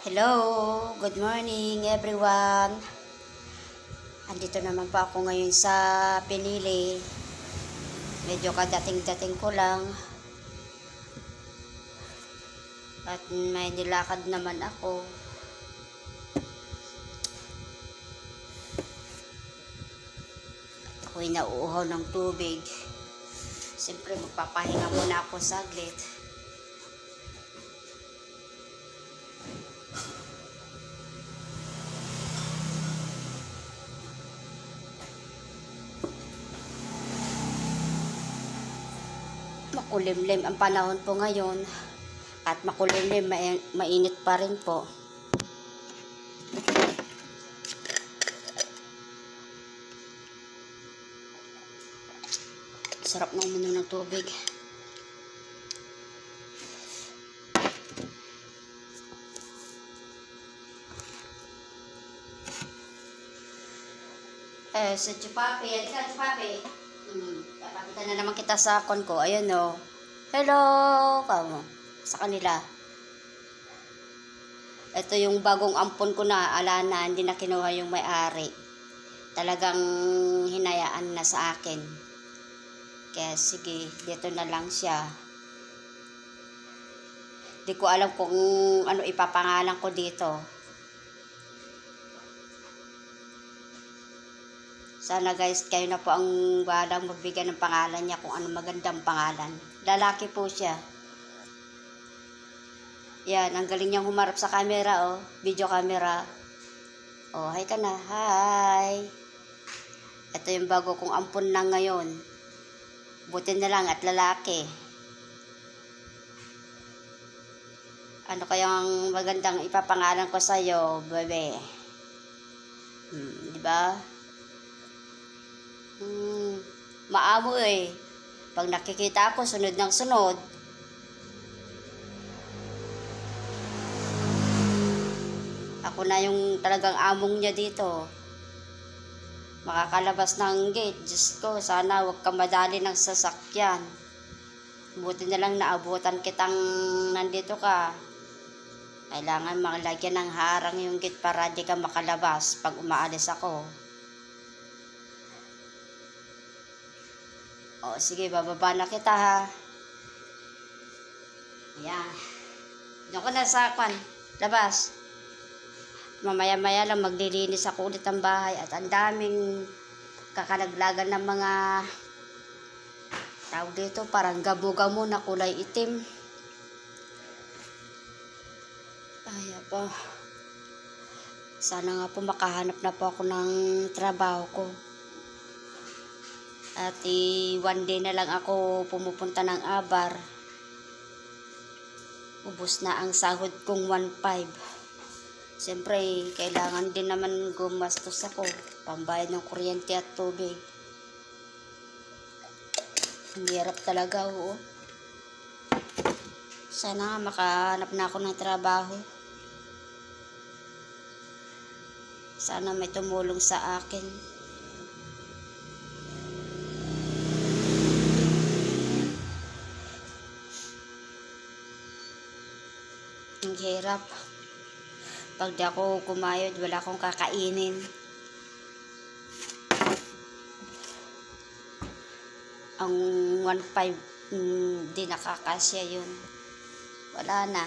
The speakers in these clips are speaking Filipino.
Hello, good morning everyone. Andito naman po ako ngayon sa Pinili. Medyo kadating-dating ko lang. At may nilakad naman ako. Ako'y nauuhaw ng tubig. Siyempre magpapahinga muna ako saglit. Makulimlim ang panahon po ngayon at makulimlim, mainit pa rin po. Sarap ng uminom ng tubig. Si Chupapi, yan ka Chupapi. Papakita na naman kita sa kon ko. Ayun o. Hello! Kamo. Sa kanila. Ito yung bagong ampon ko na. Ala na, hindi na kinuha yung may-ari. Talagang hinayaan na sa akin. Kaya sige, dito na lang siya. Di ko alam kung ano ipapangalan ko dito. Sana guys, kayo na po ang bahalang magbigay ng pangalan niya kung ano magandang pangalan. Lalaki po siya. Yan, ang galing niyang humarap sa camera, oh. Video camera. Oh, hi ka na. Hi. Ito yung bago kong ampon na ngayon. Buti na lang at lalaki. Ano kayang magandang ipapangalan ko sa'yo, bebe? Diba? Maamo eh. Pag nakikita ako, sunod ng sunod. Ako na yung talagang among niya dito. Makakalabas ng gate. Diyos ko, sana huwag ka madali ng sasakyan. Buti na lang naabutan kitang nandito ka. Kailangan makalagyan ng harang yung gate para di ka makalabas pag umaalis ako. O, sige, bababa na kita ha. Ayan. Diyan ko na sa kwan. Labas. Mamaya-maya lang maglilinis ako ulit ang bahay. At ang daming kakalaglagan ng mga tawag dito. Parang gamo-gamo na kulay itim. Ay, po. Sana nga po makahanap na po ako ng trabaho ko. At one day na lang ako pumupunta ng Abar. Ubus na ang sahod kong 1.5. Siyempre, kailangan din naman gumastos ako. Pambayad ng kuryente at tubig. Ang hirap talaga, oo. Sana makahanap na ako ng trabaho. Sana may tumulong sa akin. Ang hirap. Pag di ako kumayod, wala akong kakainin. Ang 1.5, di nakakasya yun. Wala na.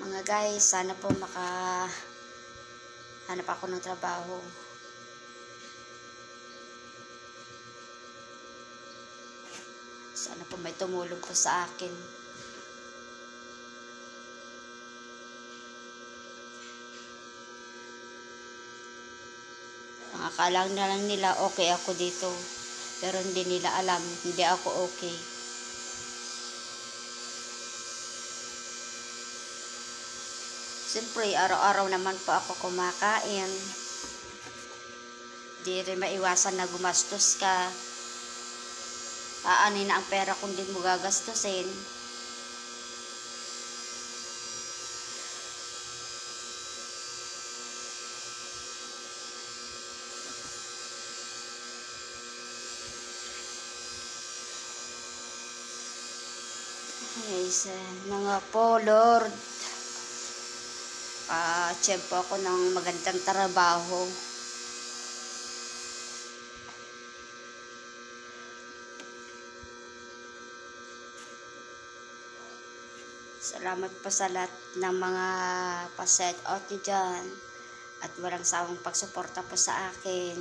Mga guys, sana po makahanap ako ng trabaho. Sana po may tumulong po sa akin. Ang akala na lang nila okay ako dito. Pero hindi nila alam, hindi ako okay. Siyempre, araw-araw naman po ako kumakain. Di rin maiwasan na gumastos ka. Aanin na ang pera kung di mo gagastusin. Yes, na nga po, Lord. Pa-check po ako ng magandang trabaho. Salamat po sa lahat ng mga pa-set out nyo dyan. At walang sawang pagsuporta po sa akin.